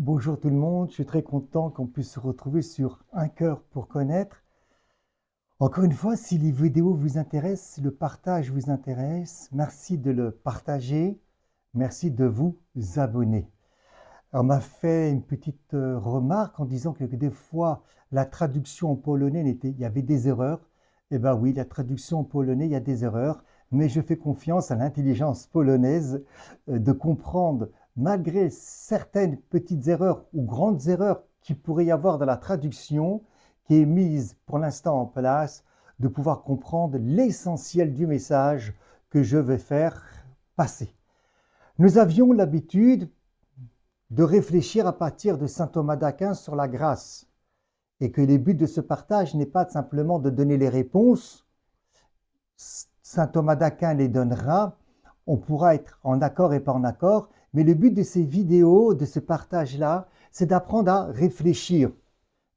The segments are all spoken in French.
Bonjour tout le monde, je suis très content qu'on puisse se retrouver sur Un cœur pour connaître. Encore une fois, si les vidéos vous intéressent, si le partage vous intéresse, merci de le partager, merci de vous abonner. On m'a fait une petite remarque en disant que des fois la traduction en polonais, il y avait des erreurs. Eh bien oui, la traduction en polonais, il y a des erreurs, mais je fais confiance à l'intelligence polonaise de comprendre, malgré certaines petites erreurs ou grandes erreurs qui pourrait y avoir dans la traduction, qui est mise pour l'instant en place, de pouvoir comprendre l'essentiel du message que je vais faire passer. Nous avions l'habitude de réfléchir à partir de saint Thomas d'Aquin sur la grâce et que le but de ce partage n'est pas simplement de donner les réponses. Saint Thomas d'Aquin les donnera, on pourra être en accord et pas en accord, mais le but de ces vidéos, de ce partage-là, c'est d'apprendre à réfléchir.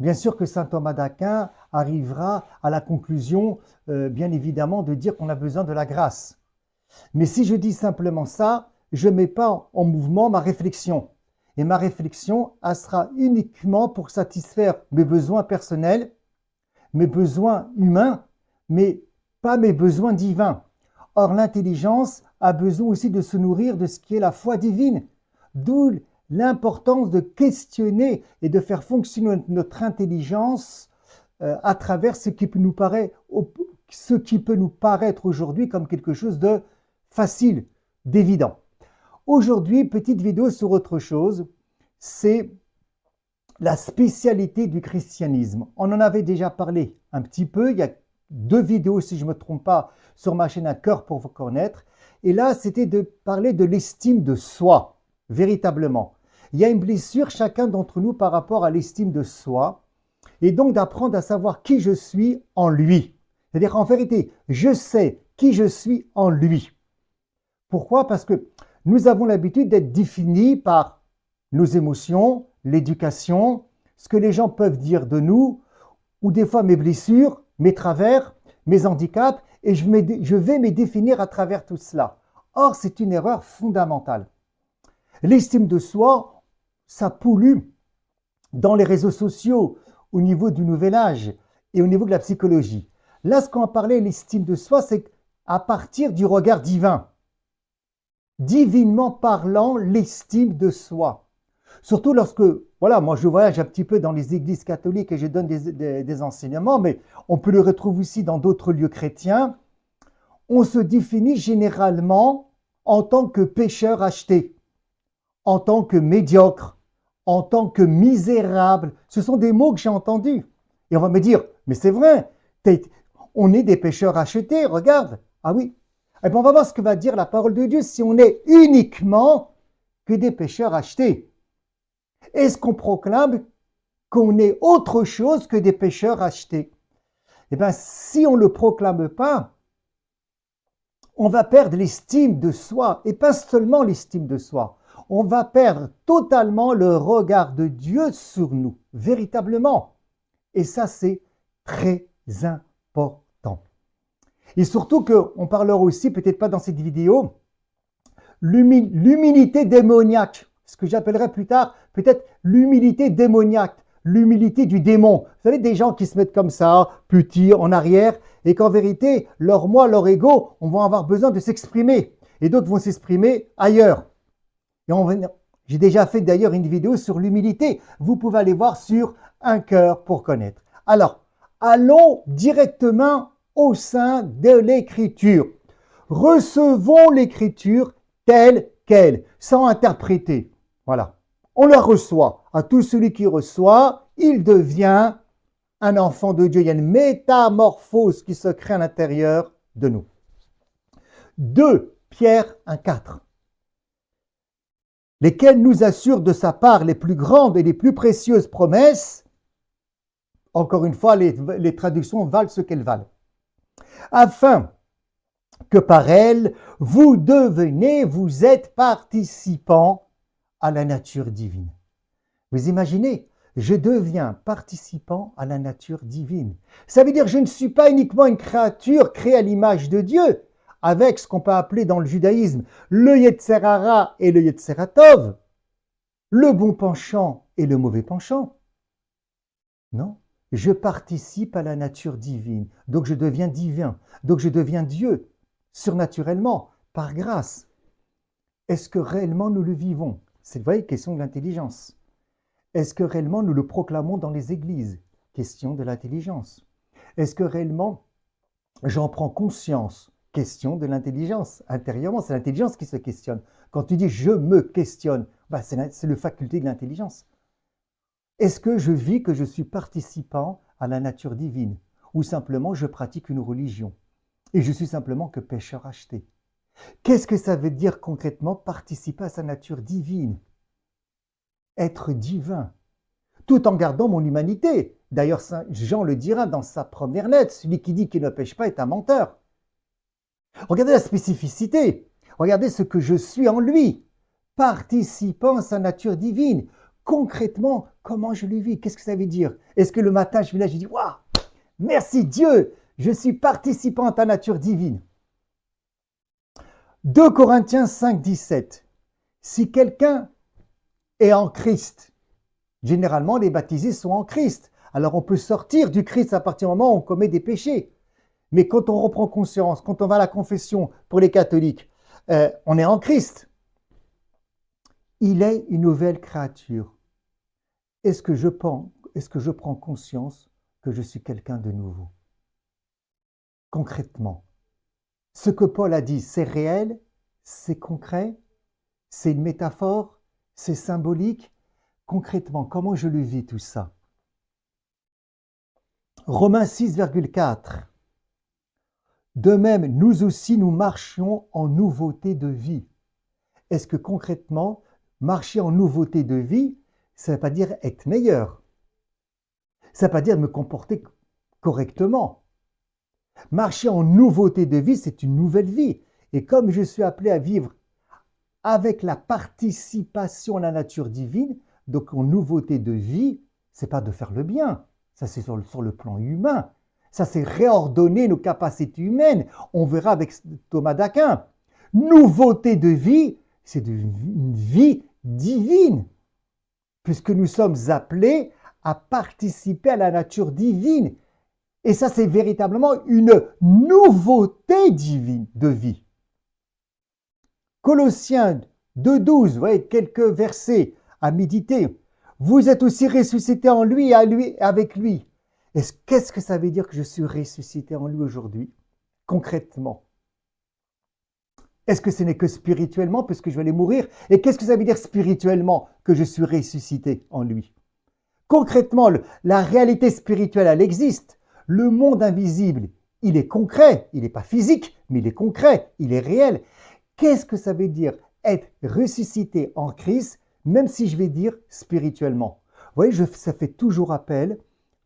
Bien sûr que saint Thomas d'Aquin arrivera à la conclusion, bien évidemment, de dire qu'on a besoin de la grâce. Mais si je dis simplement ça, je ne mets pas en mouvement ma réflexion. Et ma réflexion, elle sera uniquement pour satisfaire mes besoins personnels, mes besoins humains, mais pas mes besoins divins. Or, l'intelligence a besoin aussi de se nourrir de ce qui est la foi divine, d'où l'importance de questionner et de faire fonctionner notre intelligence à travers ce qui peut nous paraître aujourd'hui comme quelque chose de facile, d'évident. Aujourd'hui, petite vidéo sur autre chose, c'est la spécialité du christianisme. On en avait déjà parlé un petit peu, il y a 2 vidéos, si je ne me trompe pas, sur ma chaîne Un cœur pour vous connaître. Et là, c'était de parler de l'estime de soi, véritablement. Il y a une blessure, chacun d'entre nous, par rapport à l'estime de soi, et donc d'apprendre à savoir qui je suis en lui. C'est-à-dire, en vérité, je sais qui je suis en lui. Pourquoi? Parce que nous avons l'habitude d'être définis par nos émotions, l'éducation, ce que les gens peuvent dire de nous, ou des fois mes blessures, mes travers, mes handicaps, et je vais me définir à travers tout cela. Or, c'est une erreur fondamentale. L'estime de soi, ça pollue dans les réseaux sociaux, au niveau du nouvel âge et au niveau de la psychologie. Là, ce qu'on parlait, l'estime de soi, c'est à partir du regard divin. Divinement parlant, l'estime de soi. Surtout lorsque, voilà, moi je voyage un petit peu dans les églises catholiques et je donne des enseignements, mais on peut le retrouver aussi dans d'autres lieux chrétiens. On se définit généralement en tant que pécheur acheté, en tant que médiocre, en tant que misérable. Ce sont des mots que j'ai entendus. Et on va me dire, mais c'est vrai, on est des pécheurs achetés, regarde. Ah oui. Et bien on va voir ce que va dire la parole de Dieu si on est uniquement que des pécheurs achetés. Est-ce qu'on proclame qu'on est autre chose que des pécheurs achetés? Eh bien, si on ne le proclame pas, on va perdre l'estime de soi, et pas seulement l'estime de soi. On va perdre totalement le regard de Dieu sur nous, véritablement. Et ça, c'est très important. Et surtout qu'on parlera aussi, peut-être pas dans cette vidéo, l'humilité démoniaque, ce que j'appellerai plus tard peut-être l'humilité démoniaque, l'humilité du démon. Vous savez, des gens qui se mettent comme ça, petits, en arrière, et qu'en vérité, leur moi, leur ego, on va avoir besoin de s'exprimer. Et d'autres vont s'exprimer ailleurs. J'ai déjà fait d'ailleurs une vidéo sur l'humilité. Vous pouvez aller voir sur Un cœur pour connaître. Alors, allons directement au sein de l'écriture. Recevons l'écriture telle qu'elle, sans interpréter. Voilà. On la reçoit. À tout celui qui reçoit, il devient un enfant de Dieu. Il y a une métamorphose qui se crée à l'intérieur de nous. 2 Pierre 1,4. Lesquels nous assurent de sa part les plus grandes et les plus précieuses promesses. Encore une fois, les traductions valent ce qu'elles valent. Afin que par elles, vous êtes participants à la nature divine. Vous imaginez, je deviens participant à la nature divine. Ça veut dire que je ne suis pas uniquement une créature créée à l'image de Dieu, avec ce qu'on peut appeler dans le judaïsme le Yetzer Hara et le Yetzer Tov, le bon penchant et le mauvais penchant. Non, je participe à la nature divine, donc je deviens divin, donc je deviens Dieu, surnaturellement, par grâce. Est-ce que réellement nous le vivons? C'est une question de l'intelligence. Est-ce que réellement nous le proclamons dans les églises? Question de l'intelligence. Est-ce que réellement j'en prends conscience? Question de l'intelligence. Intérieurement, c'est l'intelligence qui se questionne. Quand tu dis je me questionne, c'est le faculté de l'intelligence. Est-ce que je vis que je suis participant à la nature divine? Ou simplement je pratique une religion et je suis simplement que pécheur acheté? Qu'est-ce que ça veut dire concrètement participer à sa nature divine? Être divin, tout en gardant mon humanité. D'ailleurs, Jean le dira dans sa première lettre, celui qui dit qu'il ne pêche pas est un menteur. Regardez la spécificité, regardez ce que je suis en lui, participant à sa nature divine. Concrètement, comment je le vis? Qu'est-ce que ça veut dire? Est-ce que le matin, je vais là, je dis, waouh, merci Dieu, je suis participant à ta nature divine. 2 Corinthiens 5, 17. Si quelqu'un est en Christ, généralement les baptisés sont en Christ. Alors on peut sortir du Christ à partir du moment où on commet des péchés. Mais quand on reprend conscience, quand on va à la confession pour les catholiques, on est en Christ. Il est une nouvelle créature. Est-ce que je prends conscience que je suis quelqu'un de nouveau? Concrètement, ce que Paul a dit, c'est réel, c'est concret, c'est une métaphore, c'est symbolique. Concrètement, comment je le vis tout ça? Romains 6,4. De même, nous aussi, nous marchions en nouveauté de vie. Est-ce que concrètement, marcher en nouveauté de vie, ça ne veut pas dire être meilleur. Ça ne veut pas dire me comporter correctement. Marcher en nouveauté de vie, c'est une nouvelle vie. Et comme je suis appelé à vivre avec la participation à la nature divine, donc en nouveauté de vie, ce n'est pas de faire le bien. Ça, c'est sur le plan humain. Ça, c'est réordonner nos capacités humaines. On verra avec Thomas d'Aquin. Nouveauté de vie, c'est une vie divine, puisque nous sommes appelés à participer à la nature divine. Et ça, c'est véritablement une nouveauté divine de vie. Colossiens 2,12, vous voyez, quelques versets à méditer. Vous êtes aussi ressuscité en lui et avec lui. Qu'est-ce que ça veut dire que je suis ressuscité en lui aujourd'hui, concrètement? Est-ce que ce n'est que spirituellement, puisque je vais aller mourir? Et qu'est-ce que ça veut dire spirituellement que je suis ressuscité en lui? Concrètement, la réalité spirituelle, elle existe. Le monde invisible, il est concret. Il n'est pas physique, mais il est concret, il est réel. Qu'est-ce que ça veut dire être ressuscité en Christ, même si je vais dire spirituellement? Vous voyez, ça fait toujours appel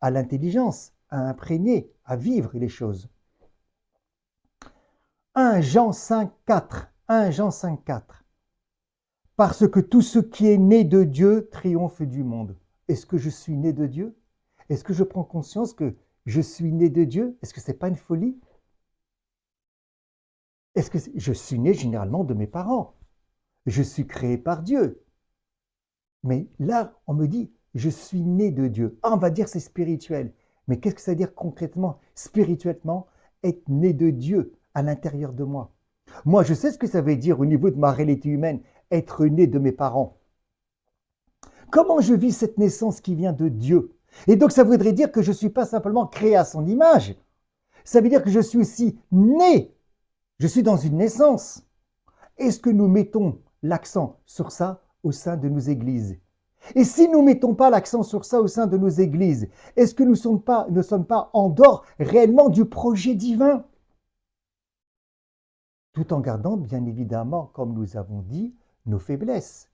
à l'intelligence, à imprégner, à vivre les choses. 1 Jean 5, 4. 1 Jean 5, 4. Parce que tout ce qui est né de Dieu triomphe du monde. Est-ce que je suis né de Dieu? Est-ce que je prends conscience que je suis né de Dieu? Est-ce que ce n'est pas une folie? Est-ce que je suis né généralement de mes parents? Je suis créé par Dieu. Mais là, on me dit, je suis né de Dieu. Ah, on va dire c'est spirituel. Mais qu'est-ce que ça veut dire concrètement, spirituellement, être né de Dieu à l'intérieur de moi? Moi, je sais ce que ça veut dire au niveau de ma réalité humaine, être né de mes parents. Comment je vis cette naissance qui vient de Dieu? Et donc, ça voudrait dire que je ne suis pas simplement créé à son image. Ça veut dire que je suis aussi né. Je suis dans une naissance. Est-ce que nous mettons l'accent sur ça au sein de nos églises? Et si nous ne mettons pas l'accent sur ça au sein de nos églises, est-ce que nous ne sommes pas en dehors réellement du projet divin? Tout en gardant, bien évidemment, comme nous avons dit, nos faiblesses.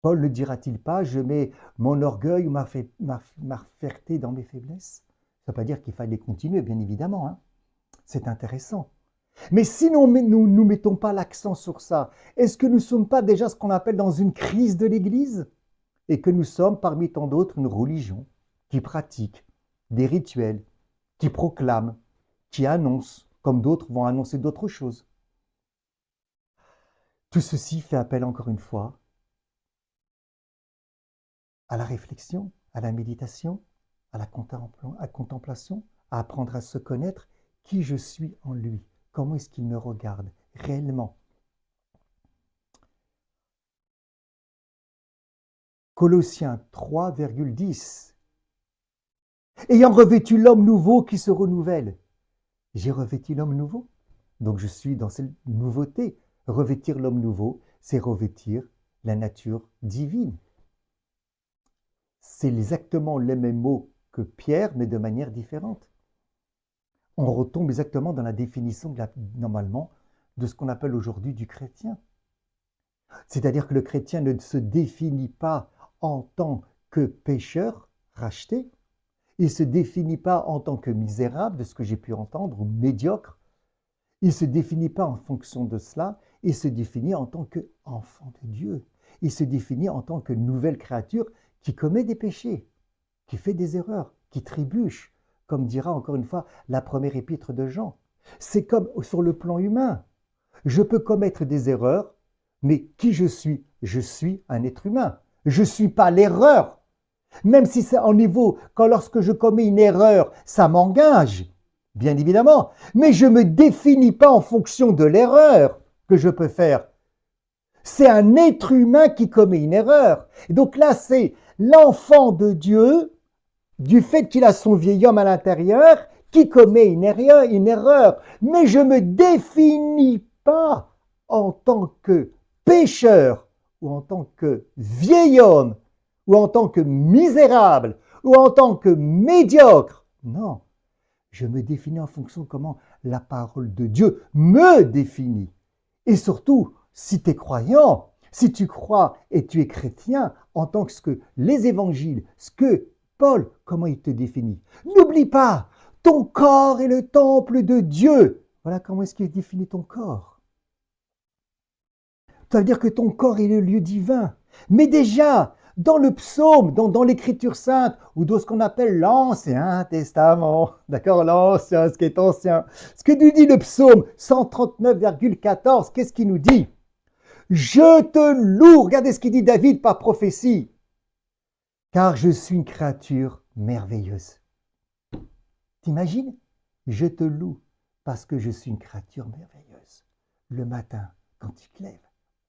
Paul ne dira-t-il pas, je mets mon orgueil ou ma fierté dans mes faiblesses? Ça ne veut pas dire qu'il fallait continuer, bien évidemment. Hein. C'est intéressant. Mais si nous ne mettons pas l'accent sur ça, est-ce que nous ne sommes pas déjà ce qu'on appelle dans une crise de l'Église? Et que nous sommes, parmi tant d'autres, une religion qui pratique des rituels, qui proclame, qui annonce, comme d'autres vont annoncer d'autres choses. Tout ceci fait appel, encore une fois, à la réflexion, à la méditation, à la contemplation, à apprendre à se connaître, qui je suis en lui, comment est-ce qu'il me regarde réellement. Colossiens 3,10. Ayant revêtu l'homme nouveau qui se renouvelle. J'ai revêtu l'homme nouveau, donc je suis dans cette nouveauté. Revêtir l'homme nouveau, c'est revêtir la nature divine. C'est exactement les mêmes mots que Pierre, mais de manière différente. On retombe exactement dans la définition, normalement, de ce qu'on appelle aujourd'hui du chrétien. C'est-à-dire que le chrétien ne se définit pas en tant que pécheur racheté, il ne se définit pas en tant que misérable, de ce que j'ai pu entendre, ou médiocre, il ne se définit pas en fonction de cela, il se définit en tant qu'enfant de Dieu, il se définit en tant que nouvelle créature qui commet des péchés, qui fait des erreurs, qui trébuche, comme dira encore une fois la première épître de Jean. C'est comme sur le plan humain. Je peux commettre des erreurs, mais qui je suis? Je suis un être humain. Je ne suis pas l'erreur. Même si c'est en niveau, lorsque je commets une erreur, ça m'engage, bien évidemment. Mais je ne me définis pas en fonction de l'erreur que je peux faire. C'est un être humain qui commet une erreur. Et donc là, c'est l'enfant de Dieu, du fait qu'il a son vieil homme à l'intérieur, qui commet une erreur. Mais je ne me définis pas en tant que pécheur, ou en tant que vieil homme, ou en tant que misérable, ou en tant que médiocre. Non, je me définis en fonction de comment la parole de Dieu me définit. Et surtout, si tu es croyant, si tu crois et tu es chrétien, en tant que ce que les évangiles, ce que Paul, comment il te définit. N'oublie pas, ton corps est le temple de Dieu. Voilà comment est-ce qu'il définit ton corps. Ça veut dire que ton corps est le lieu divin. Mais déjà, dans le psaume, dans l'Écriture sainte, ou dans ce qu'on appelle l'Ancien Testament, d'accord, l'Ancien, ce qui est ancien, ce que nous dit le psaume 139,14, qu'est-ce qu'il nous dit? Je te loue, regardez ce qu'il dit David par prophétie, car je suis une créature merveilleuse. T'imagines? Je te loue parce que je suis une créature merveilleuse. Le matin, quand tu te lèves,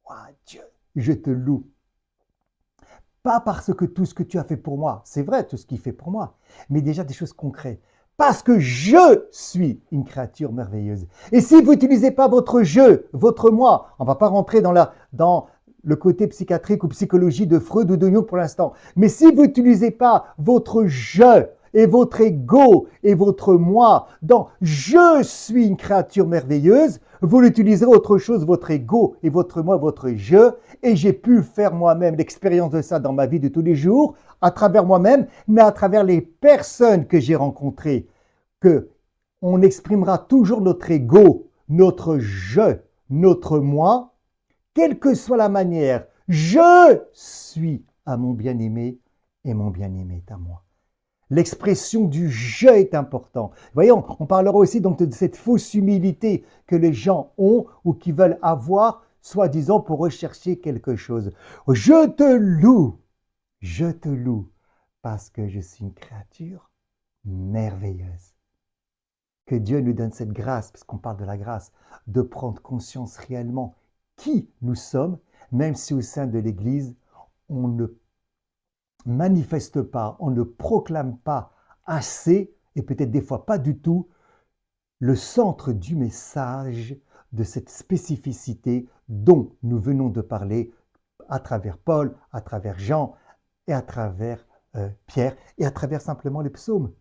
oh Dieu, je te loue. Pas parce que tout ce que tu as fait pour moi, c'est vrai tout ce qu'il fait pour moi, mais déjà des choses concrètes. Parce que je suis une créature merveilleuse. Et si vous n'utilisez pas votre je, votre moi, on ne va pas rentrer dans le côté psychiatrique ou psychologie de Freud ou de Jung pour l'instant, mais si vous n'utilisez pas votre je et votre ego et votre moi dans je suis une créature merveilleuse, vous l'utiliserez autre chose, votre ego et votre moi, votre je, et j'ai pu faire moi-même l'expérience de ça dans ma vie de tous les jours, à travers moi-même, mais à travers les personnes que j'ai rencontrées, que on exprimera toujours notre ego, notre je, notre moi, quelle que soit la manière, je suis à mon bien-aimé et mon bien-aimé est à moi. L'expression du « je » est important. Voyons, on parlera aussi donc de cette fausse humilité que les gens ont ou qui veulent avoir, soi-disant pour rechercher quelque chose. Je te loue, parce que je suis une créature merveilleuse. Que Dieu nous donne cette grâce, puisqu'on parle de la grâce, de prendre conscience réellement qui nous sommes, même si au sein de l'Église, on ne manifeste pas, on ne proclame pas assez, et peut-être des fois pas du tout, le centre du message de cette spécificité dont nous venons de parler à travers Paul, à travers Jean et à travers Pierre et à travers simplement les psaumes.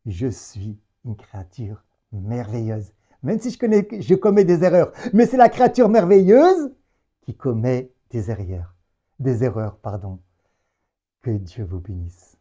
Je suis une créature merveilleuse, même si je commets des erreurs, mais c'est la créature merveilleuse qui commet des erreurs. Que Dieu vous bénisse.